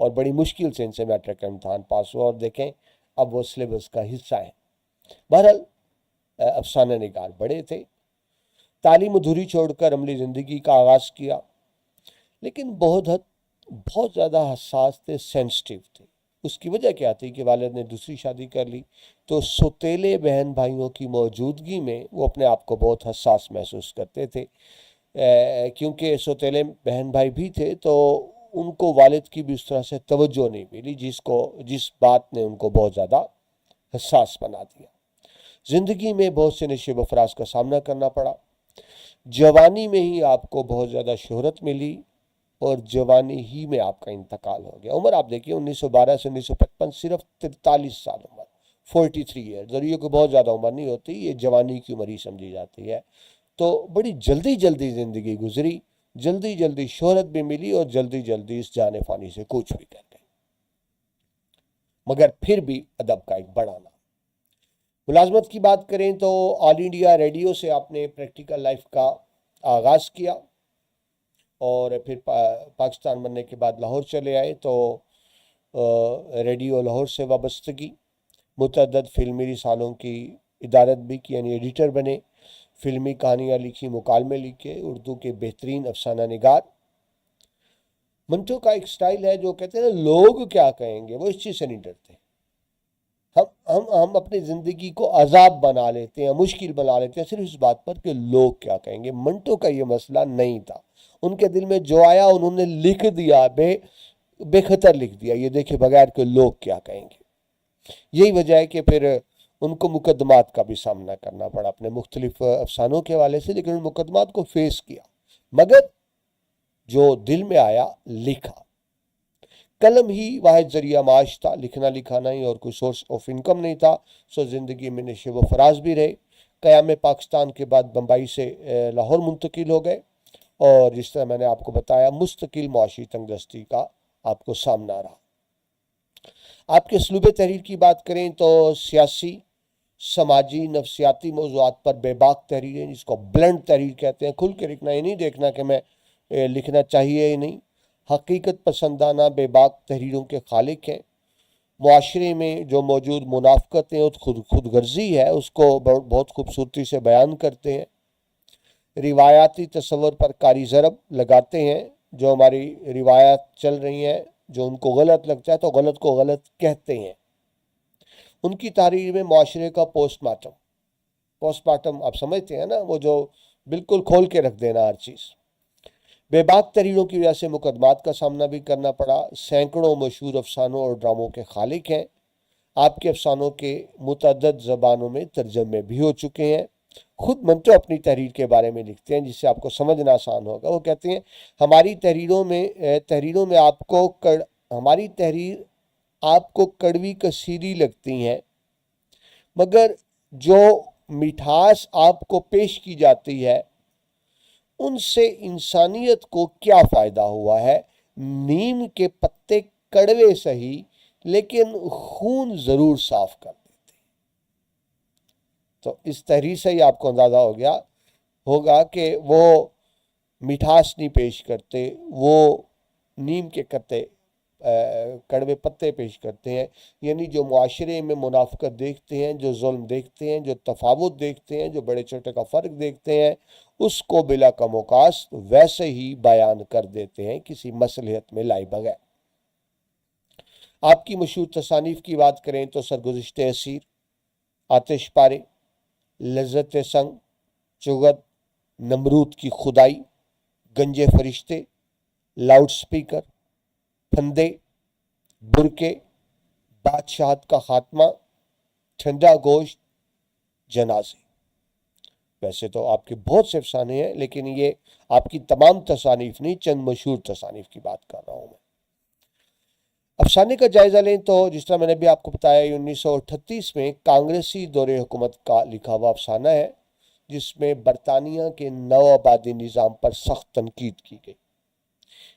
اور بڑی مشکل سے ان سے میٹرک کا امتحان پاس ہوا، اور دیکھیں اب وہ سلیبس کا حصہ ہے۔ بہرحال افسانہ نگار بڑے تھے، تعلیم ادھوری چھوڑ کر عملی زندگی کا آغاز کیا، لیکن بہت زیادہ حساس تھے، سینسٹیو تھے۔ اس کی وجہ کیا تھی کہ والد نے دوسری شادی کر لی، تو سوتیلے بہن بھائیوں کی موجودگی میں وہ اپنے آپ کو بہت حساس محسوس کرتے تھے، کیونکہ سوتیلے بہن بھائی بھی تھے تو ان کو والد کی بھی اس طرح سے توجہ نہیں ملی، جس بات نے ان کو بہت زیادہ حساس بنا دیا۔ زندگی میں بہت سے نشیب و فراز کا سامنا کرنا پڑا۔ جوانی میں ہی آپ کو بہت زیادہ شہرت ملی اور جوانی ہی میں آپ کا انتقال ہو گیا۔ عمر آپ دیکھیے 1912 سے 1955، صرف 43 سال عمر، 43 ایئر۔ ضروری کوئی بہت زیادہ عمر نہیں ہوتی، یہ جوانی کی عمر ہی سمجھی جاتی ہے۔ تو بڑی جلدی زندگی گزری، جلدی شہرت بھی ملی اور جلدی اس جانے فانی سے کوچ بھی کر گئے، مگر پھر بھی ادب کا ایک بڑا نام۔ ملازمت کی بات کریں تو آل انڈیا ریڈیو سے آپ نے پریکٹیکل لائف کا آغاز کیا، اور پھر پاکستان بننے کے بعد لاہور چلے آئے تو ریڈیو لاہور سے وابستگی، متعدد فلمی رسالوں کی ادارت بھی کی، یعنی ایڈیٹر بنے، فلمی کہانیاں لکھی، مکالمے لکھے، اردو کے بہترین افسانہ نگار۔ منٹو کا ایک سٹائل ہے جو کہتے ہیں نا لوگ کیا کہیں گے، وہ اس چیز سے نہیں ڈرتے۔ ہم اپنی زندگی کو عذاب بنا لیتے ہیں، مشکل بنا لیتے ہیں صرف اس بات پر کہ لوگ کیا کہیں گے۔ منٹو کا یہ مسئلہ نہیں تھا، ان کے دل میں جو آیا انہوں نے لکھ دیا، بے خطر لکھ دیا، یہ دیکھے بغیر کہ لوگ کیا کہیں گے۔ یہی وجہ ہے کہ پھر ان کو مقدمات کا بھی سامنا کرنا پڑا اپنے مختلف افسانوں کے حوالے سے، لیکن ان مقدمات کو فیس کیا، مگر جو دل میں آیا لکھا۔ قلم ہی واحد ذریعہ معاش تھا، لکھنا لکھانا ہی، اور کوئی سورس آف انکم نہیں تھا، سو زندگی میں نشیب و فراز بھی رہے۔ قیام پاکستان کے بعد بمبئی سے لاہور منتقل ہو گئے، اور جس طرح میں نے آپ کو بتایا مستقل معاشی تنگ دستی کا آپ کو سامنا رہا۔ آپ کے اسلوب تحریر کی بات کریں تو سیاسی، سماجی، نفسیاتی موضوعات پر بے باک تحریریں، جس کو بلنڈ تحریر کہتے ہیں، کھل کے لکھنا، یہ نہیں دیکھنا کہ میں لکھنا چاہیے ہی نہیں، حقیقت پسندانہ بے باک تحریروں کے خالق ہیں۔ معاشرے میں جو موجود منافقتیں اور خود غرضی ہے اس کو بہت خوبصورتی سے بیان کرتے ہیں۔ روایاتی تصور پر کاری ضرب لگاتے ہیں، جو ہماری روایات چل رہی ہیں جو ان کو غلط لگتا ہے تو غلط کو غلط کہتے ہیں۔ ان کی تحریر میں معاشرے کا پوسٹ مارٹم آپ سمجھتے ہیں نا، وہ جو بالکل کھول کے رکھ دینا ہر چیز۔ بے باک تحریروں کی وجہ سے مقدمات کا سامنا بھی کرنا پڑا۔ سینکڑوں مشہور افسانوں اور ڈراموں کے خالق ہیں۔ آپ کے افسانوں کے متعدد زبانوں میں ترجمے بھی ہو چکے ہیں۔ خود منٹو اپنی تحریر کے بارے میں لکھتے ہیں، جس سے آپ کو سمجھنا آسان ہوگا۔ وہ کہتے ہیں ہماری تحریر میں ہماری تحریر آپ کو کڑوی کسیری لگتی ہیں، مگر جو مٹھاس آپ کو پیش کی جاتی ہے ان سے انسانیت کو کیا فائدہ ہوا ہے۔ نیم کے پتے کڑوے سہی لیکن خون ضرور صاف کر دیتے۔ تو اس تحریر سے ہی آپ کو اندازہ ہوگا کہ وہ مٹھاس نہیں پیش کرتے، وہ نیم کے کڑوے پتے پیش کرتے ہیں، یعنی جو معاشرے میں منافقت دیکھتے ہیں، جو ظلم دیکھتے ہیں، جو تفاوت دیکھتے ہیں، جو بڑے چھوٹے کا فرق دیکھتے ہیں، اس کو بلا کم و کاست ویسے ہی بیان کر دیتے ہیں، کسی مصلحت میں لائے بغیر۔ آپ کی مشہور تصانیف کی بات کریں تو سرگزشت اسیر، آتش پارے، لذت سنگ، چغت، نمرود کی خدائی، گنجے فرشتے، لاؤڈ سپیکر، پھندے، برکے، بادشاہت کا خاتمہ، ٹھنڈا گوشت، جنازے۔ ویسے تو آپ کے بہت سے افسانے ہیں، لیکن یہ آپ کی تمام تصانیف نہیں، چند مشہور تصانیف کی بات کر رہا ہوں میں۔ افسانے کا جائزہ لیں تو جس طرح میں نے بھی آپ کو بتایا 1938 میں کانگریسی دور حکومت کا لکھا ہوا افسانہ ہے، جس میں برطانیہ کے نو آبادی نظام پر سخت تنقید کی گئی۔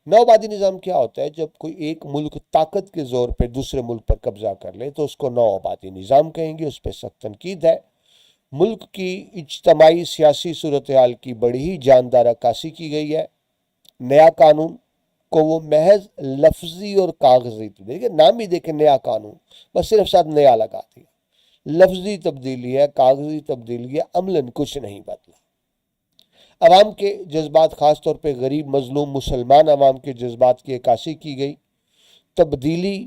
نو آبادی نظام کیا ہوتا ہے؟ جب کوئی ایک ملک طاقت کے زور پہ دوسرے ملک پر قبضہ کر لے تو اس کو نو آبادی نظام کہیں گے، اس پہ سخت تنقید ہے۔ ملک کی اجتماعی سیاسی صورتحال کی بڑی ہی جاندار عکاسی کی گئی ہے۔ نیا قانون کو وہ محض لفظی اور کاغذی دیکھیں، نام ہی دیکھیں نیا قانون، بس صرف ساتھ نیا لگا دیا، لفظی تبدیلی ہے، کاغذی تبدیلی ہے، عملاً کچھ نہیں بدلا۔ عوام کے جذبات، خاص طور پہ غریب مظلوم مسلمان عوام کے جذبات کی عکاسی کی گئی۔ تبدیلی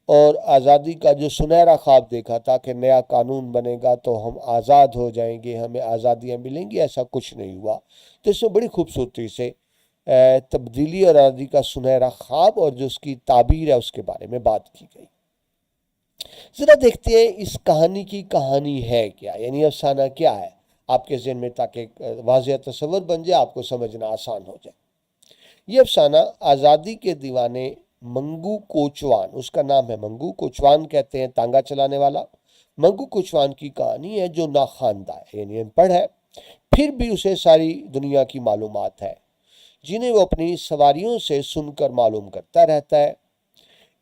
اور آزادی کا جو سنہرا خواب دیکھا تھا کہ نیا قانون بنے گا تو ہم آزاد ہو جائیں گے، ہمیں آزادیاں ملیں گی، ایسا کچھ نہیں ہوا۔ تو اس میں بڑی خوبصورتی سے تبدیلی اور آزادی کا سنہرا خواب اور جو اس کی تعبیر ہے اس کے بارے میں بات کی گئی۔ ذرا دیکھتے ہیں اس کہانی کی کہانی ہے کیا، یعنی افسانہ کیا ہے آپ کے ذہن میں، تاکہ واضح تصور بن جائے، آپ کو سمجھنا آسان ہو جائے۔ یہ افسانہ آزادی کے دیوانے منگو کوچوان، اس کا نام ہے منگو کوچوان، کہتے ہیں تانگا چلانے والا، منگو کوچوان کی کہانی ہے، جو ناخواندہ ہے، یعنی ان پڑھ ہے، پھر بھی اسے ساری دنیا کی معلومات ہے، جنہیں وہ اپنی سواریوں سے سن کر معلوم کرتا رہتا ہے۔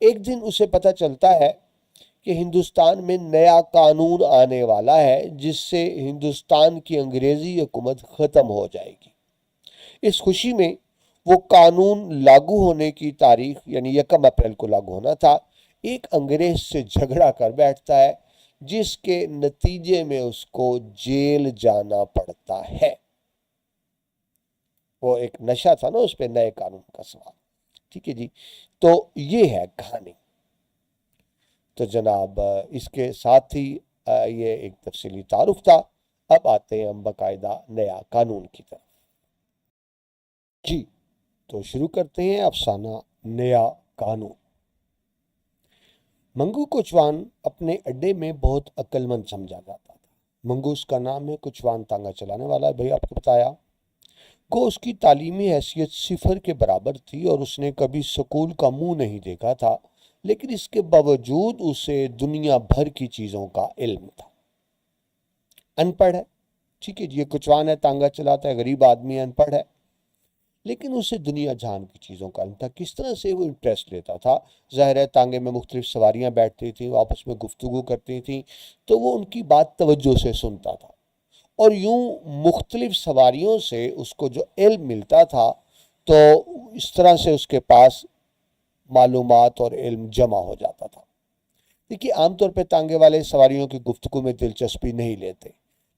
ایک دن اسے پتہ چلتا ہے کہ ہندوستان میں نیا قانون آنے والا ہے، جس سے ہندوستان کی انگریزی حکومت ختم ہو جائے گی۔ اس خوشی میں وہ قانون لاگو ہونے کی تاریخ، یعنی 1 اپریل کو لاگو ہونا تھا، ایک انگریز سے جھگڑا کر بیٹھتا ہے، جس کے نتیجے میں اس کو جیل جانا پڑتا ہے۔ وہ ایک نشہ تھا نا اس پہ، نئے قانون کا سوال، ٹھیک ہے جی۔ تو یہ ہے کہانی۔ تو جناب اس کے ساتھ ہی یہ ایک تفصیلی تعارف تھا۔ اب آتے ہیں ہم باقاعدہ نیا قانون کی طرف۔ جی تو شروع کرتے ہیں افسانہ نیا قانون۔ منگو کوچوان اپنے اڈے میں بہت عقل مند سمجھا جاتا تھا۔ منگو اس کا نام ہے، کوچوان تانگا چلانے والا ہے، بھائی آپ کو بتایا۔ گو اس کی تعلیمی حیثیت 0 کے برابر تھی اور اس نے کبھی سکول کا منہ نہیں دیکھا تھا، لیکن اس کے باوجود اسے دنیا بھر کی چیزوں کا علم تھا۔ ان پڑھ ہے، ٹھیک ہے جی، یہ کوچوان ہے، تانگا چلاتا ہے، غریب آدمی ہے، ان پڑھ ہے، لیکن اسے دنیا جہان کی چیزوں کا علم تھا۔ کس طرح سے وہ انٹرسٹ لیتا تھا؟ ظاہر ہے تانگے میں مختلف سواریاں بیٹھتی تھیں، وہ آپس میں گفتگو کرتی تھیں، تو وہ ان کی بات توجہ سے سنتا تھا، اور یوں مختلف سواریوں سے اس کو جو علم ملتا تھا، تو اس طرح سے اس کے پاس معلومات اور علم جمع ہو جاتا تھا۔ دیکھیے عام طور پہ تانگے والے سواریوں کی گفتگو میں دلچسپی نہیں لیتے،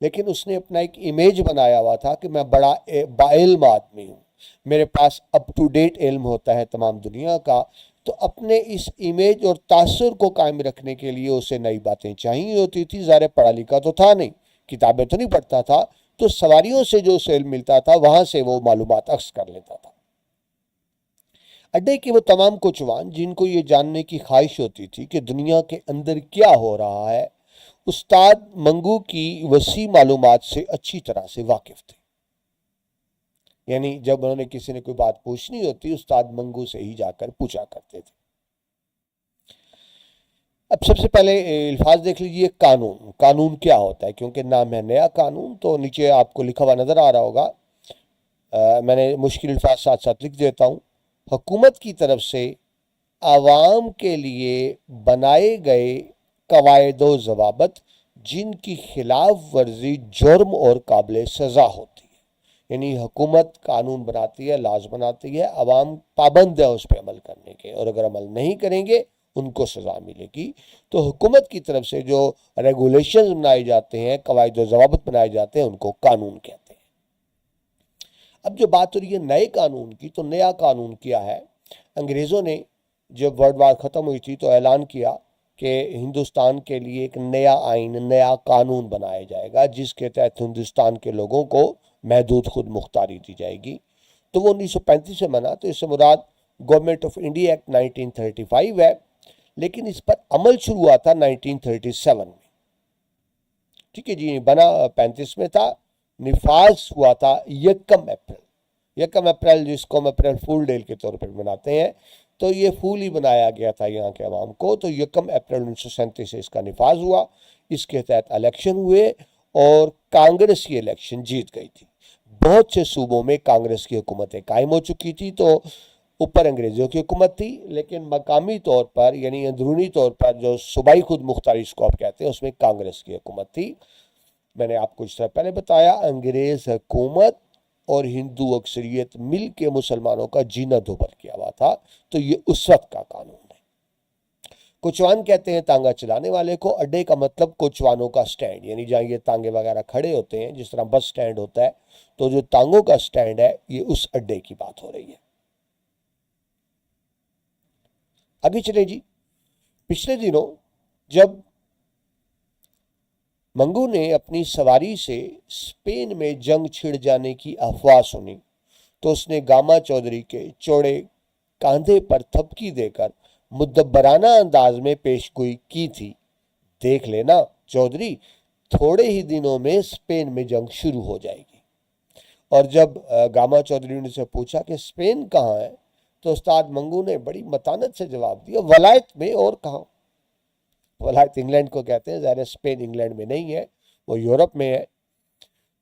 لیکن اس نے اپنا ایک امیج بنایا ہوا تھا کہ میں بڑا باعلم آدمی ہوں، میرے پاس اپ ٹو ڈیٹ علم ہوتا ہے تمام دنیا کا۔ تو اپنے اس امیج اور تاثر کو قائم رکھنے کے لیے اسے نئی باتیں چاہیے ہوتی تھی۔ ظاہر پڑھا لکھا تو تھا نہیں، کتابیں تو نہیں پڑھتا تھا، تو سواریوں سے جو اسے علم ملتا تھا وہاں سے وہ معلومات اخذ کر لیتا تھا۔ اڈے کے وہ تمام کوچوان جن کو یہ جاننے کی خواہش ہوتی تھی کہ دنیا کے اندر کیا ہو رہا ہے، استاد منگو کی وسیع معلومات سے اچھی طرح سے واقف تھے۔ یعنی جب انہوں نے کسی نے کوئی بات پوچھنی ہوتی، استاد منگو سے ہی جا کر پوچھا کرتے تھے۔ اب سب سے پہلے الفاظ دیکھ لیجئے، قانون۔ قانون کیا ہوتا ہے؟ کیونکہ نام ہے نیا قانون، تو نیچے آپ کو لکھا ہوا نظر آ رہا ہوگا، میں نے مشکل الفاظ ساتھ ساتھ لکھ دیتا ہوں۔ حکومت کی طرف سے عوام کے لیے بنائے گئے قواعد و ضوابط جن کی خلاف ورزی جرم اور قابل سزا ہوتی ہے۔ یعنی حکومت قانون بناتی ہے، لاز بناتی ہے، عوام پابند ہے اس پہ عمل کرنے کے، اور اگر عمل نہیں کریں گے ان کو سزا ملے گی۔ تو حکومت کی طرف سے جو ریگولیشنز بنائے جاتے ہیں، قواعد و ضوابط بنائے جاتے ہیں، ان کو قانون کہتے ہیں۔ اب جو بات ہو رہی ہے نئے قانون کی، تو نیا قانون کیا ہے؟ انگریزوں نے جب ورلڈ وار ختم ہوئی تھی تو اعلان کیا کہ ہندوستان کے لیے ایک نیا آئین، نیا قانون بنایا جائے گا، جس کے تحت ہندوستان کے لوگوں کو محدود خود مختاری دی جائے گی۔ تو وہ 1935 میں بنا، تو اس سے مراد گورنمنٹ آف انڈیا ایکٹ 1935 ہے، لیکن اس پر عمل شروع ہوا تھا 1937 میں، ٹھیک ہے جی، بنا 35 میں تھا، نفاذ ہوا تھا 1 اپریل۔ 1 اپریل جس کو ہم اپریل فول ڈے کے طور پر مناتے ہیں، تو یہ پھول ہی بنایا گیا تھا یہاں کے عوام کو۔ تو 1 اپریل 1937 سے اس کا نفاذ ہوا، اس کے تحت الیکشن ہوئے اور کانگریس یہ الیکشن جیت گئی تھی۔ بہت سے صوبوں میں کانگریس کی حکومتیں قائم ہو چکی تھی، تو اوپر انگریزوں کی حکومت تھی، لیکن مقامی طور پر یعنی اندرونی طور پر جو صوبائی خود مختاری اس کو آپ کہتے ہیں، اس میں کانگریس کی حکومت تھی۔ میں نے آپ کو اس طرح پہلے بتایا، انگریز حکومت اور ہندو اکثریت مل کے مسلمانوں کا جینا دوبھر کیا ہوا تھا، تو یہ اس وقت کا قانون ہے۔ کوچوان کہتے ہیں تانگا چلانے والے کو۔ اڈے کا مطلب کوچوانوں کا سٹینڈ، یعنی جہاں یہ تانگے وغیرہ کھڑے ہوتے ہیں، جس طرح بس سٹینڈ ہوتا ہے، تو جو تانگوں کا سٹینڈ ہے یہ اس اڈے کی بات ہو رہی ہے۔ آگے چلیں جی۔ پچھلے دنوں جب منگو نے اپنی سواری سے اسپین میں جنگ چھڑ جانے کی افواہ سنی تو اس نے گاما چودھری کے چوڑے کاندھے پر تھپکی دے کر مدبرانہ انداز میں پیشگوئی کی تھی، دیکھ لینا چودھری، تھوڑے ہی دنوں میں اسپین میں جنگ شروع ہو جائے گی۔ اور جب گاما چودھری نے سے پوچھا کہ اسپین کہاں ہے، تو استاد منگو نے بڑی متانت سے جواب دیا، ولایت میں، اور کہاں؟ ولایت انگلینڈ کو کہتے ہیں، ظاہر اسپین انگلینڈ میں نہیں ہے، وہ یورپ میں ہے۔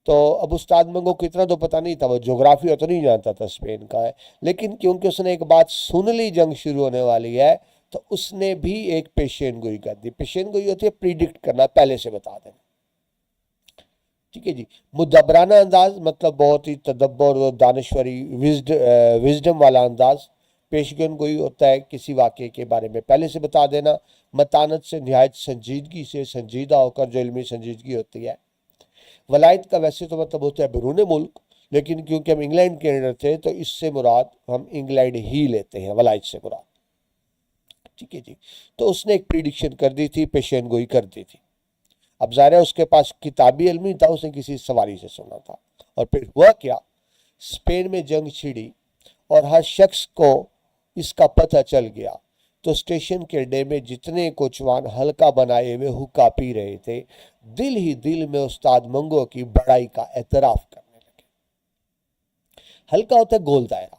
تو اب استاد منگو کو اتنا تو پتہ نہیں تھا، وہ جغرافیہ تو نہیں جانتا تھا اسپین کا ہے، لیکن کیونکہ اس نے ایک بات سن لی جنگ شروع ہونے والی ہے، تو اس نے بھی ایک پیشین گوئی کر دی۔ پیشین گوئی ہوتی ہے پریڈکٹ کرنا، پہلے سے بتا دینا، ٹھیک ہے جی۔ مدبرانہ انداز مطلب بہت ہی تدبر اور دانشوری، وزڈم والا انداز۔ پیشگوئی گوئی ہوتا ہے کسی واقعے کے بارے میں پہلے سے بتا دینا، متانت سے نہایت سنجیدگی سے سنجیدہ ہو کر، جو علمی سنجیدگی ہوتی ہے۔ ولایت کا ویسے تو مطلب ہوتا ہے بیرون ملک، لیکن کیونکہ ہم انگلینڈ کے اندر تھے تو اس سے مراد ہم انگلینڈ ہی لیتے ہیں، ولایت سے مراد، ٹھیک ہے جی۔ تو اس نے ایک پریڈکشن کر دی تھی، پیشین گوئی کر دی تھی۔ اب ظاہر ہے اس کے پاس کتابی علم نہیں تھا، اس نے کسی سواری سے سنا تھا۔ اور پھر ہوا کیا، اسپین میں جنگ چھڑی اور ہر شخص کو اس کا پتہ چل گیا، تو اسٹیشن کے اڈے میں جتنے کوچوان ہلکا بنائے ہوئے حقہ پی رہے تھے، دل ہی دل میں استاد منگو کی بڑائی کا اعتراف کرنے لگے۔ ہلکا ہوتا ہے گول دائرہ،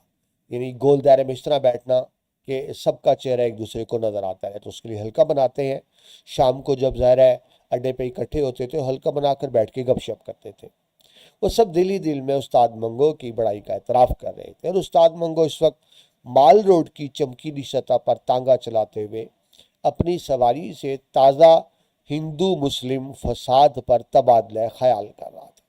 یعنی گول دائرے میں اس طرح بیٹھنا کہ سب کا چہرہ ایک دوسرے کو نظر آتا ہے، تو اس کے لیے ہلکا بناتے ہیں۔ شام کو جب ظاہر ہے اڈے پہ اکٹھے ہوتے تھے، ہلکا بنا کر بیٹھ کے گپ شپ کرتے تھے۔ وہ سب دل ہی دل میں استاد منگو کی بڑائی کا اعتراف کر رہے تھے، اور استاد منگو اس وقت مال روڈ کی چمکیلی سطح پر تانگا چلاتے ہوئے اپنی سواری سے تازہ ہندو مسلم فساد پر تبادلہ خیال کر رہا تھا،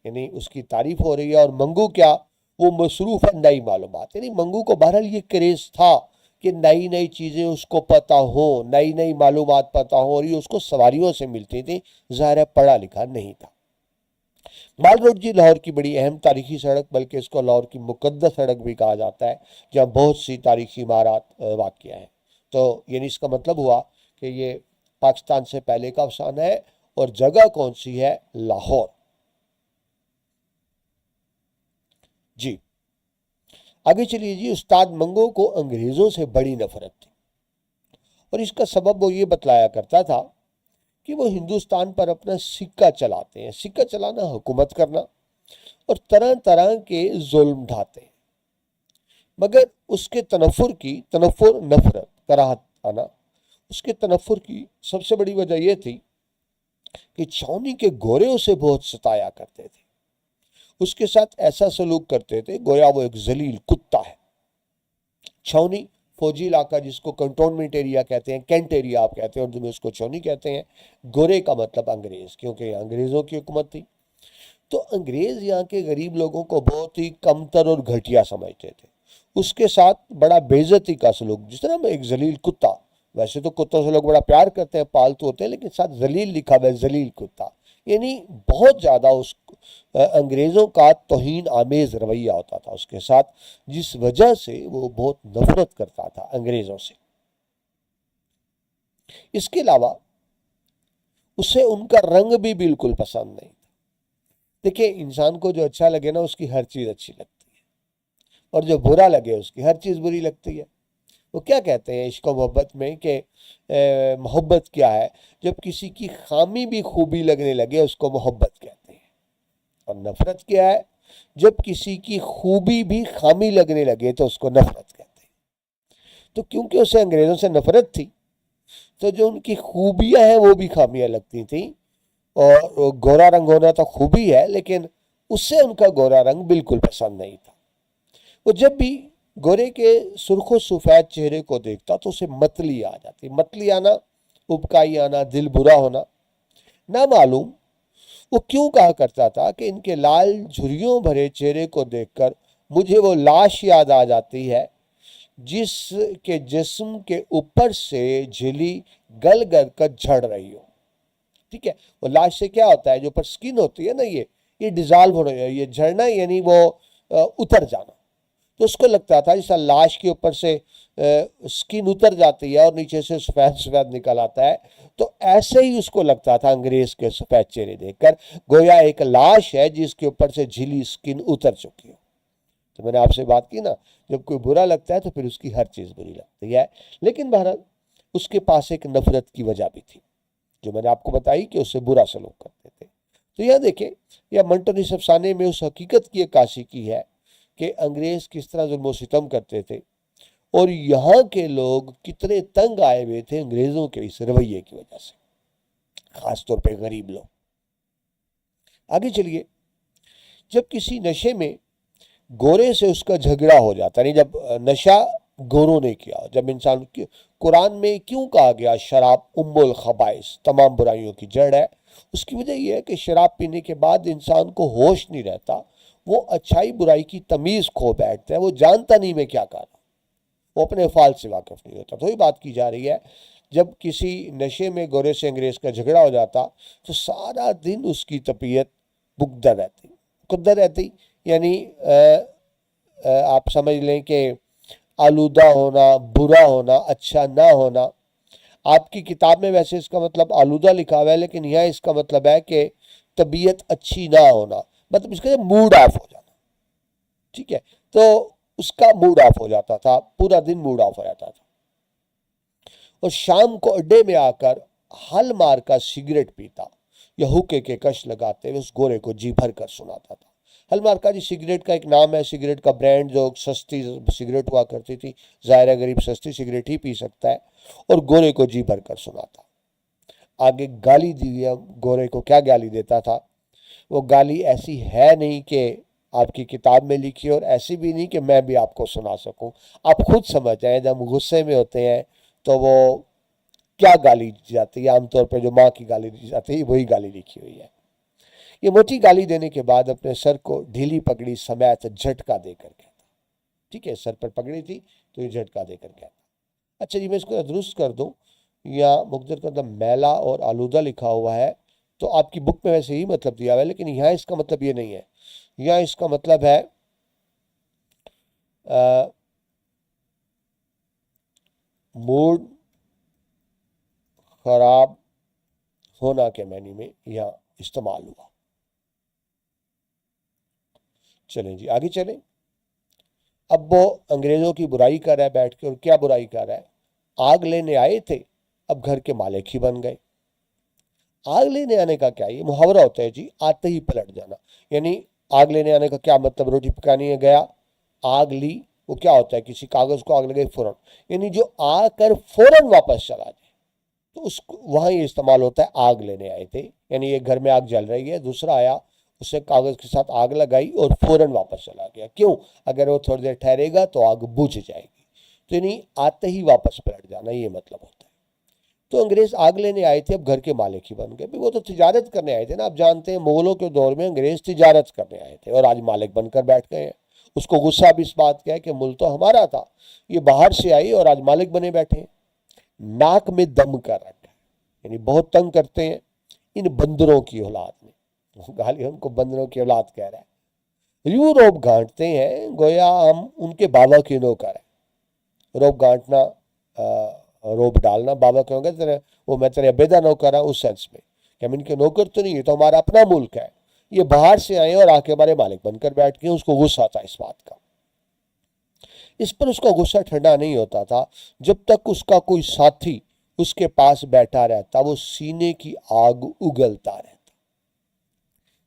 یعنی اس کی تعریف ہو رہی ہے۔ اور منگو کیا، وہ مصروف ہے نئی معلومات، یعنی منگو کو بہرحال یہ کریز تھا کہ نئی نئی چیزیں اس کو پتہ ہوں، نئی نئی معلومات پتہ ہوں، اور یہ اس کو سواریوں سے ملتی تھی، ظاہر ہے پڑھا لکھا نہیں تھا۔ مال روڈ جی لاہور کی بڑی اہم تاریخی سڑک، بلکہ اس کو لاہور کی مقدس سڑک بھی کہا جاتا ہے، جہاں بہت سی تاریخی عمارات واقع ہیں۔ تو یعنی اس کا مطلب ہوا کہ یہ پاکستان سے پہلے کا افسانہ ہے، اور جگہ کون سی ہے؟ لاہور جی۔ آگے چلیے جی۔ استاد منگو کو انگریزوں سے بڑی نفرت تھی، اور اس کا سبب وہ یہ بتلایا کرتا تھا کہ وہ ہندوستان پر اپنا سکہ چلاتے ہیں۔ سکہ چلانا حکومت کرنا، اور طرح طرح کے ظلم ڈھاتے ہیں، مگر اس کے نفرت کراہت آنا، اس کے تنفر کی سب سے بڑی وجہ یہ تھی کہ چھاؤنی کے گورے اسے بہت ستایا کرتے تھے، اس کے ساتھ ایسا سلوک کرتے تھے گویا وہ ایک ذلیل کتا ہے۔ چھاؤنی فوجی علاقہ جس کو کنٹونمنٹ ایریا کہتے ہیں، کینٹ ایریا آپ کہتے ہیں، اردو میں اس کو چھاؤنی کہتے ہیں۔ گورے کا مطلب انگریز، کیونکہ یہ انگریزوں کی حکومت تھی، تو انگریز یہاں کے غریب لوگوں کو بہت ہی کمتر اور گھٹیا سمجھتے تھے، اس کے ساتھ بڑا بے عزتی کا سلوک، جس طرح میں ایک ذلیل کتا، ویسے تو کتوں سے لوگ بڑا پیار کرتے ہیں، پالتو ہوتے ہیں، لیکن ساتھ ذلیل لکھا ہوا ہے، ذلیل کتا، یعنی بہت زیادہ اس انگریزوں کا توہین آمیز رویہ ہوتا تھا اس کے ساتھ، جس وجہ سے وہ بہت نفرت کرتا تھا انگریزوں سے۔ اس کے علاوہ اسے ان کا رنگ بھی بالکل پسند نہیں تھا۔ دیکھیں، انسان کو جو اچھا لگے نا، اس کی ہر چیز اچھی لگتی ہے، اور جو برا لگے اس کی ہر چیز بری لگتی ہے۔ وہ کیا کہتے ہیں عشق و محبت میں کہ محبت کیا ہے؟ جب کسی کی خامی بھی خوبی لگنے لگے اس کو محبت کہتے ہیں۔ اور نفرت کیا ہے؟ جب کسی کی خوبی بھی خامی لگنے لگے تو اس کو نفرت کہتے ہیں۔ تو کیونکہ اسے انگریزوں سے نفرت تھی، تو جو ان کی خوبیاں ہیں وہ بھی خامیاں لگتی تھیں، اور گورا رنگ ہونا تو خوبی ہے، لیکن اس سے ان کا گورا رنگ بالکل پسند نہیں تھا۔ وہ جب بھی گورے کے سرخ و سفید چہرے کو دیکھتا تو اسے متلی آ جاتی۔ متلی آنا، ابکائی آنا، دل برا ہونا، نہ معلوم وہ کیوں کہا کرتا تھا کہ ان کے لال جھریوں بھرے چہرے کو دیکھ کر مجھے وہ لاش یاد آ جاتی ہے جس کے جسم کے اوپر سے جھلی گل گل کر جھڑ رہی ہو. ٹھیک ہے. وہ لاش سے کیا ہوتا ہے, جو اوپر سکن ہوتی ہے نا, یہ ڈیزالو ہونا, یہ جھڑنا یعنی وہ اتر جانا. تو اس کو لگتا تھا جیسا لاش کے اوپر سے سکن اتر جاتی ہے اور نیچے سے سفید سفید نکل آتا ہے, تو ایسے ہی اس کو لگتا تھا انگریز کے سفید چہرے دیکھ کر, گویا ایک لاش ہے جس کے اوپر سے جھلی سکن اتر چکی ہو. تو میں نے آپ سے بات کی نا, جب کوئی برا لگتا ہے تو پھر اس کی ہر چیز بری لگتی ہے. لیکن بہرحال اس کے پاس ایک نفرت کی وجہ بھی تھی جو میں نے آپ کو بتائی کہ اس سے برا سلوک کرتے تھے. تو یہ دیکھیں, یہ منٹو یوسف افسانے میں اس حقیقت کی عکاسی کی ہے کہ انگریز کس طرح ظلم و ستم کرتے تھے اور یہاں کے لوگ کتنے تنگ آئے ہوئے تھے انگریزوں کے اس رویے کی وجہ سے, خاص طور پہ غریب لوگ. آگے چلیے. جب کسی نشے میں گورے سے اس کا جھگڑا ہو جاتا, یعنی جب نشہ گوروں نے کیا, جب انسان, قرآن میں کیوں کہا گیا شراب ام الخبائث, تمام برائیوں کی جڑ ہے, اس کی وجہ یہ ہے کہ شراب پینے کے بعد انسان کو ہوش نہیں رہتا, وہ اچھائی برائی کی تمیز کھو بیٹھتا ہے, وہ جانتا نہیں میں کیا کہا, وہ اپنے افعال سے واقف نہیں ہوتا. تو یہ بات کی جا رہی ہے جب کسی نشے میں گورے سے انگریز کا جھگڑا ہو جاتا تو سارا دن اس کی طبیعت بگدر رہتی, قدر رہتی, یعنی آپ سمجھ لیں کہ آلودہ ہونا, برا ہونا, اچھا نہ ہونا. آپ کی کتاب میں ویسے اس کا مطلب آلودہ لکھا ہوا ہے, لیکن یہاں اس کا مطلب ہے کہ طبیعت اچھی نہ ہونا, مطلب اس کا موڈ آف ہو جانا. ٹھیک ہے. تو اس کا موڈ آف ہو جاتا تھا, پورا دن موڈ آف ہو جاتا تھا, اور شام کو اڈے میں آ کر ہل مار کا سگریٹ پیتا یا حکے کے کش لگاتے ہوئے اس گورے کو جی بھر کر سناتا تھا. ہل مار کا جی سگریٹ کا ایک نام ہے, سگریٹ کا برانڈ, جو سستی سگریٹ ہوا کرتی تھی. ظاہر غریب سستی سگریٹ ہی پی سکتا ہے, اور گورے کو جی بھر کر سناتا. آگے گالی دی, گورے کو کیا گالی دیتا تھا, وہ گالی ایسی ہے نہیں کہ آپ کی کتاب میں لکھی, اور ایسی بھی نہیں کہ میں بھی آپ کو سنا سکوں. آپ خود سمجھ جائیں, جب غصے میں ہوتے ہیں تو وہ کیا گالی دی جاتی ہے. عام طور پہ جو ماں کی گالی دی جاتی ہے وہی گالی لکھی ہوئی ہے. یہ موٹی گالی دینے کے بعد اپنے سر کو ڈھیلی پگڑی سمیت جھٹکا دے کر کہتا. ٹھیک ہے, سر پر پگڑی تھی تو یہ جھٹکا دے کر کہتا. اچھا جی, میں اس کو درست کر دوں, یا مقدر کا میلا اور آلودہ لکھا ہوا ہے, تو آپ کی بک میں ویسے ہی مطلب دیا ہوا ہے, لیکن یہاں اس کا مطلب یہ نہیں ہے. یہاں اس کا مطلب ہے موڈ خراب ہونا کے معنی میں یہاں استعمال ہوا. چلیں جی آگے چلیں. اب وہ انگریزوں کی برائی کر رہا ہے بیٹھ کے, اور کیا برائی کر رہا ہے, آگ لینے آئے تھے اب گھر کے مالک ہی بن گئے. آگ لینے آنے کا کیا, یہ محاورہ ہوتا ہے جی, آتے ہی پلٹ جانا. یعنی آگ لینے آنے کا کیا مطلب, روٹی پکانی ہے گیا, آگ لی, وہ کیا ہوتا ہے کسی کاغذ کو آگ لگائی فوراً, یعنی جو آ کر فوراً واپس چلا جائے, تو اس کو وہاں یہ استعمال ہوتا ہے آگ لینے آئے تھے. یعنی ایک گھر میں آگ جل رہی ہے, دوسرا آیا, اس نے کاغذ کے ساتھ آگ لگائی اور فوراً واپس چلا گیا. کیوں, اگر وہ تھوڑی دیر ٹھہرے گا تو آگ بجھ جائے گی. تو یعنی آتے ہی واپس پلٹ جانا, یہ مطلب ہوتا ہے. تو انگریز آگ لینے آئے تھے, اب گھر کے مالک ہی بن گئے. وہ تو تجارت کرنے آئے تھے نا, آپ جانتے ہیں مغلوں کے دور میں انگریز تجارت کرنے آئے تھے, اور آج مالک بن کر بیٹھ گئے ہیں. اس کو غصہ بھی اس بات کا ہے کہ ملک تو ہمارا تھا, یہ باہر سے آئی اور آج مالک بنے بیٹھے ہیں. ناک میں دم کر رکھا ہے, یعنی بہت تنگ کرتے ہیں ان بندروں کی اولاد میں. گالی ان کو بندروں کی اولاد کہہ رہا ہے. یوں روب گھانٹتے ہیں گویا ہم ان کے بابا کے نوکر ہیں. روب گھانٹنا, روب ڈالنا, بابا کہوں گے تیرے, وہ میں تیرے بیدا نوکر ہوں, اس سینس میں کہ ہم ان کے نوکر تو نہیں, یہ تو ہمارا اپنا ملک ہے. یہ باہر سے آئے اور آ کے ہمارے مالک بن کر بیٹھ گئے. اس کو غصہ تھا اس بات کا. اس پر اس کا غصہ ٹھنڈا نہیں ہوتا تھا جب تک اس کا کوئی ساتھی اس کے پاس بیٹھا رہتا, وہ سینے کی آگ اگلتا رہتا.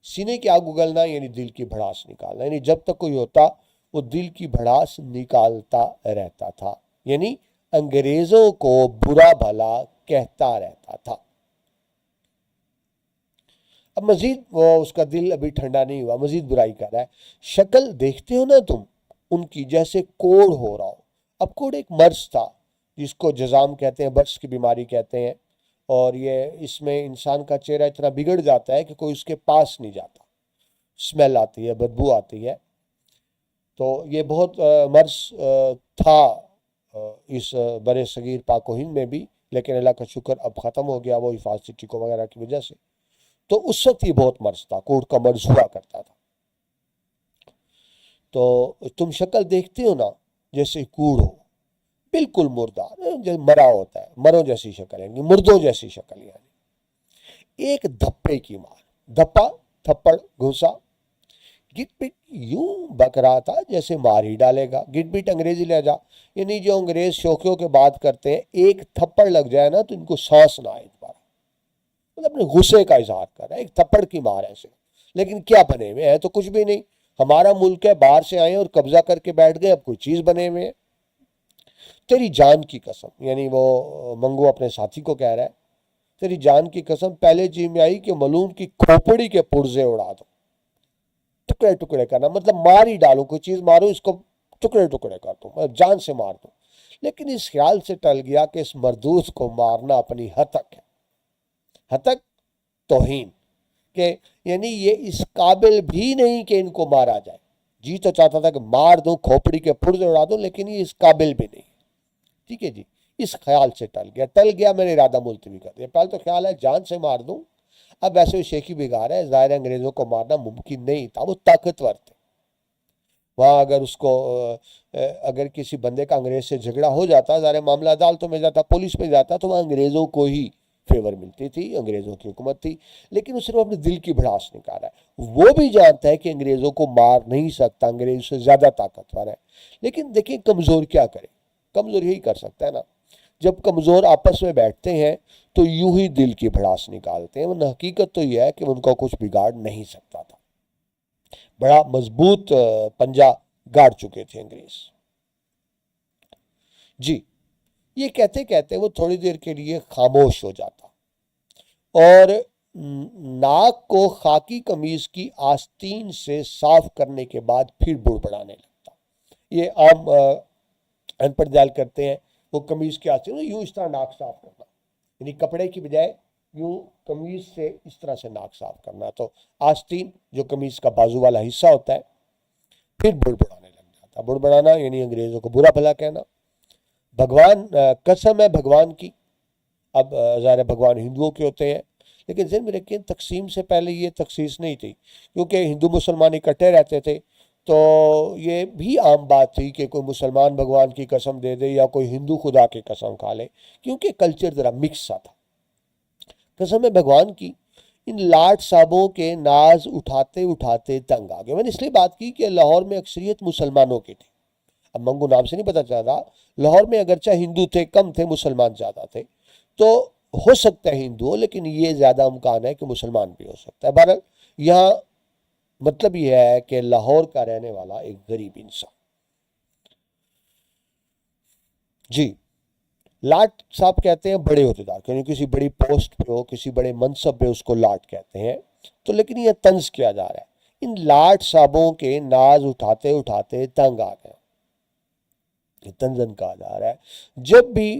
سینے کی آگ اگلنا یعنی دل کی بھڑاس نکالنا, یعنی جب تک کوئی ہوتا وہ دل کی بھڑاس نکالتا رہتا تھا, یعنی انگریزوں کو برا بھلا کہتا رہتا تھا. اب مزید وہ اس کا دل ابھی ٹھنڈا نہیں ہوا, مزید برائی کر رہا ہے. شکل دیکھتے ہو نا تم ان کی, جیسے کوڑ ہو رہا ہو. اب کوڑ ایک مرض تھا جس کو جزام کہتے ہیں, برس کی بیماری کہتے ہیں, اور یہ اس میں انسان کا چہرہ اتنا بگڑ جاتا ہے کہ کوئی اس کے پاس نہیں جاتا، اسمیل آتی ہے، بدبو آتی ہے۔ تو یہ بہت مرض تھا اس برِ صغیر پاک و ہند میں بھی، لیکن اللہ کا شکر اب ختم ہو گیا وہ حفاظتی ٹیکوں وغیرہ کی وجہ سے۔ تو اس وقت یہ بہت مرض تھا، کوڑ کا مرض ہوا کرتا تھا۔ تو تم شکل دیکھتے ہو نا جیسے کوڑ ہو، بالکل مردار، جو مرا ہوتا ہے، مروں جیسی شکل، یعنی مردوں جیسی شکل، یعنی ایک دھپے کی مار، دھپا تھپڑ گھوسا، گٹ پٹ یوں بک رہا تھا جیسے مار ہی ڈالے گا۔ گٹ پٹ انگریزی لہجہ، یعنی جو انگریز شوخیوں کے بات کرتے ہیں، ایک تھپڑ لگ جائے نا تو ان کو سانس نہ آئے دوبارہ، مطلب اپنے غصے کا اظہار کر رہا ہے، ایک تھپڑ کی مار ایسے۔ لیکن کیا بنے ہوئے ہیں؟ تو کچھ بھی نہیں، ہمارا ملک ہے، باہر سے آئے اور قبضہ کر کے بیٹھ گئے، اب کوئی چیز بنے ہوئے ہیں۔ تیری جان کی قسم، یعنی وہ منگو اپنے ساتھی کو کہہ رہا ہے، تیری جان کی قسم، پہلے جی میں آئی کہ ملون کی کھوپڑی کے پرزے اڑا دو، ٹکڑے ٹکڑے کرنا، مطلب مار ہی ڈالو، کوئی چیز مارو اس کو، ٹکڑے ٹکڑے کر دو، مطلب جان سے مار دو۔ لیکن اس خیال سے ٹل گیا کہ اس مردود کو مارنا اپنی ہتک ہے، ہتک توہین، کہ یعنی یہ اس قابل بھی نہیں کہ ان کو مارا جائے۔ جی تو چاہتا تھا کہ مار دوں، کھوپڑی کے پرزے اڑا دوں، لیکن یہ اس قابل بھی نہیں، ٹھیک ہے جی۔ اس خیال سے ٹل گیا، میں نے ارادہ ملتوی کر دیا۔ پہلے تو خیال ہے جان سے مار دوں، اب ایسے شیخی بگاڑ ہے، ظاہر انگریزوں کو مارنا ممکن نہیں تھا، وہ طاقتور تھے۔ وہاں اگر اس کو اگر کسی بندے کا انگریز سے جھگڑا ہو جاتا، ظاہر معاملہ عدالتوں میں جاتا، پولیس میں جاتا، تو وہاں انگریزوں کو ہی فیور ملتی تھی، انگریزوں کی حکومت تھی۔ لیکن اس نے اپنے دل کی بھڑاس نکالا ہے، وہ بھی جانتا ہے کہ انگریزوں کو مار نہیں سکتا، انگریز سے زیادہ طاقتور ہے۔ لیکن دیکھیں کمزور کیا کرے، کمزور یہی کر سکتا ہے نا، جب کمزور آپس میں بیٹھتے ہیں تو یوں ہی دل کی بھڑاس نکالتے ہیں، ورنہ حقیقت تو یہ ہے کہ ان کو کچھ بگاڑ نہیں سکتا تھا، بڑا مضبوط پنجہ گاڑ چکے تھے انگریز۔ جی، یہ کہتے کہتے وہ تھوڑی دیر کے لیے خاموش ہو جاتا اور ناک کو خاکی قمیض کی آستین سے صاف کرنے کے بعد پھر بڑبڑانے لگتا۔ یہ عام ان پڑھ جال کرتے ہیں، وہ قمیض کی آستین یوں اس طرح ناک صاف کرنا، یعنی کپڑے کی بجائے یوں قمیض سے اس طرح سے ناک صاف کرنا۔ تو آستین جو قمیض کا بازو والا حصہ ہوتا ہے، پھر بڑبڑانے لگ جاتا۔ بڑبڑانا یعنی انگریزوں کو برا بھلا کہنا۔ بھگوان، قسم ہے بھگوان کی، اب ظاہر بھگوان ہندوؤں کے ہوتے ہیں، لیکن ذہن میں رکھیں تقسیم سے پہلے یہ تخصیص نہیں تھی، کیونکہ ہندو مسلمان اکٹھے رہتے تھے، تو یہ بھی عام بات تھی کہ کوئی مسلمان بھگوان کی قسم دے دے یا کوئی ہندو خدا کی قسم کھا لے، کیونکہ کلچر ذرا مکس سا تھا۔ قسم ہے بھگوان کی، ان لاٹ صاحبوں کے ناز اٹھاتے اٹھاتے تنگ آ گئے۔ میں نے اس لیے بات کی کہ لاہور میں اکثریت مسلمانوں کی تھی، اب منگو نام سے نہیں پتہ چلتا، لاہور میں اگرچہ ہندو تھے، کم تھے، مسلمان زیادہ تھے، تو ہو سکتا ہے ہندو ہو، لیکن یہ زیادہ امکان ہے کہ مسلمان بھی ہو سکتا ہے۔ بہرحال یہاں مطلب یہ ہے کہ لاہور کا رہنے والا ایک غریب انسان، جی، لاٹ صاحب کہتے ہیں بڑے عہدیدار، یعنی کسی بڑی پوسٹ پہ ہو، کسی بڑے منصب پہ، اس کو لاٹ کہتے ہیں۔ تو لیکن یہ طنز کیا جا رہا ہے، ان لاٹ صاحبوں کے ناز اٹھاتے اٹھاتے تنگ آ گئے، یہ طنزن کہا جا رہا ہے۔ جب بھی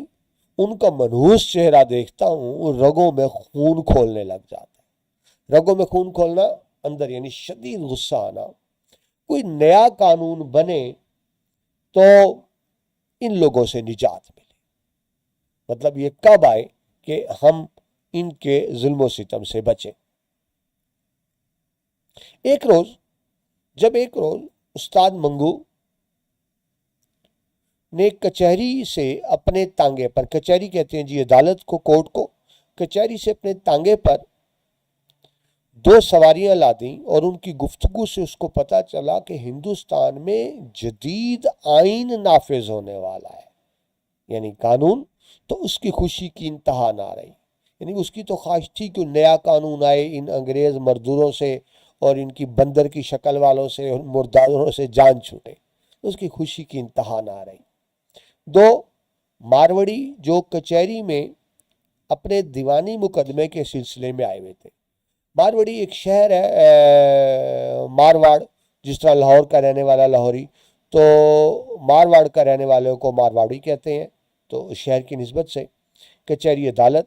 ان کا منحوس چہرہ دیکھتا ہوں، رگوں میں خون کھولنے لگ جاتا ہے۔ رگوں میں خون کھولنا، اندر یعنی شدید غصہ آنا۔ کوئی نیا قانون بنے تو ان لوگوں سے نجات ملے، مطلب یہ کب آئے کہ ہم ان کے ظلم و ستم سے بچیں۔ ایک روز استاد منگو نے کچہری سے اپنے تانگے پر، کچہری کہتے ہیں جی عدالت کو، کورٹ کو، کچہری سے اپنے تانگے پر 2 سواریاں لا دیں، اور ان کی گفتگو سے اس کو پتا چلا کہ ہندوستان میں جدید آئین نافذ ہونے والا ہے، یعنی قانون۔ تو اس کی خوشی کی انتہا نہ رہی، یعنی اس کی تو خواہش تھی کہ نیا قانون آئے، ان انگریز مردوروں سے اور ان کی بندر کی شکل والوں سے اور مرداروں سے جان چھوٹے، اس کی خوشی کی انتہا نہ رہی۔ 2 ماروڑی جو کچہری میں اپنے دیوانی مقدمے کے سلسلے میں آئے ہوئے تھے۔ ماروڑی ایک شہر ہے، مارواڑ، جس طرح لاہور کا رہنے والا لاہوری، تو مارواڑ کا رہنے والوں کو مارواڑی کہتے ہیں، تو شہر کی نسبت سے۔ کچہری عدالت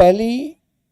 1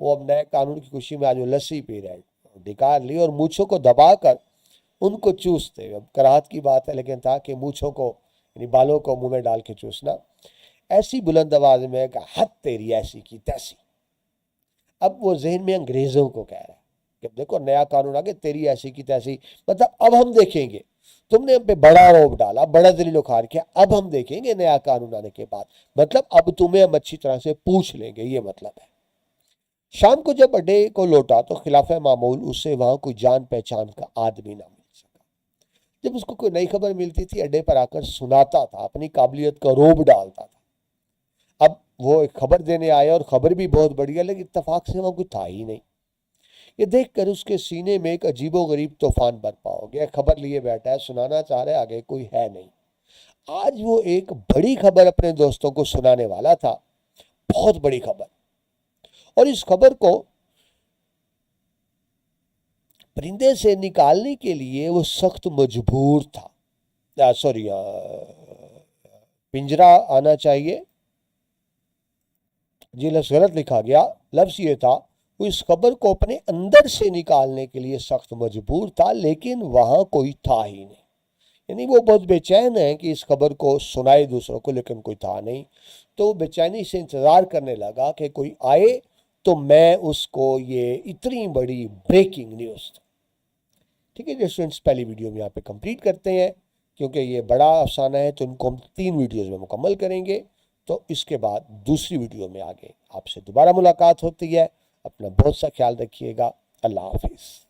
وہ اب نئے قانون کی خوشی میں آج وہ لسی پی رہے ہیں، ڈکار لی اور مونچھوں کو دبا کر ان کو چوستے. اب کراہت کی بات ہے لیکن تھا کہ مونچھوں کو یعنی بالوں کو منہ میں ڈال کے چوسنا. ایسی بلند آواز میں کہ حد تیری ایسی کی تیسی. اب وہ ذہن میں انگریزوں کو کہہ رہا ہے کہ دیکھو نیا قانون آگے، تیری ایسی کی تیسی، مطلب اب ہم دیکھیں گے، تم نے ہم پہ بڑا روب ڈالا، بڑا ذلیل و خوار کیا، اب ہم دیکھیں گے نیا قانون آنے کے بعد، مطلب اب تمہیں ہم اچھی طرح سے پوچھ لیں گے، یہ مطلب ہے. شام کو جب اڈے کو لوٹا تو خلاف معمول اسے وہاں کوئی جان پہچان کا آدمی نہ مل سکا. جب اس کو کوئی نئی خبر ملتی تھی اڈے پر آ کر سناتا تھا، اپنی قابلیت کا روب ڈالتا تھا. اب وہ ایک خبر دینے آیا اور خبر بھی بہت بڑھیا، لیکن اتفاق سے وہاں کوئی تھا ہی نہیں. یہ دیکھ کر اس کے سینے میں ایک عجیب و غریب طوفان برپا ہو گیا. خبر لیے بیٹھا ہے، سنانا چاہ رہا ہے، آگے کوئی ہے نہیں. آج وہ ایک بڑی خبر اپنے دوستوں کو سنانے والا تھا، بہت بڑی خبر. اور اس خبر کو پرندے سے نکالنے کے لیے وہ سخت مجبور تھا. سوری، پنجرا آنا چاہیے، جی لفظ غلط لکھا گیا. لفظ یہ تھا وہ اس خبر کو اپنے اندر سے نکالنے کے لیے سخت مجبور تھا، لیکن وہاں کوئی تھا ہی نہیں. یعنی وہ بہت بے چین ہے کہ اس خبر کو سنائے دوسروں کو، لیکن کوئی تھا نہیں. تو بے چینی سے انتظار کرنے لگا کہ کوئی آئے تو میں اس کو یہ اتنی بڑی بریکنگ نیوز. ٹھیک ہے جی اسٹوڈنٹس، پہلی ویڈیو میں یہاں پہ کمپلیٹ کرتے ہیں کیونکہ یہ بڑا افسانہ ہے تو ان کو ہم 3 ویڈیوز میں مکمل کریں گے. تو اس کے بعد دوسری ویڈیو میں آگے آپ سے دوبارہ ملاقات ہوتی ہے. اپنا بہت سا خیال رکھیے گا. اللہ حافظ.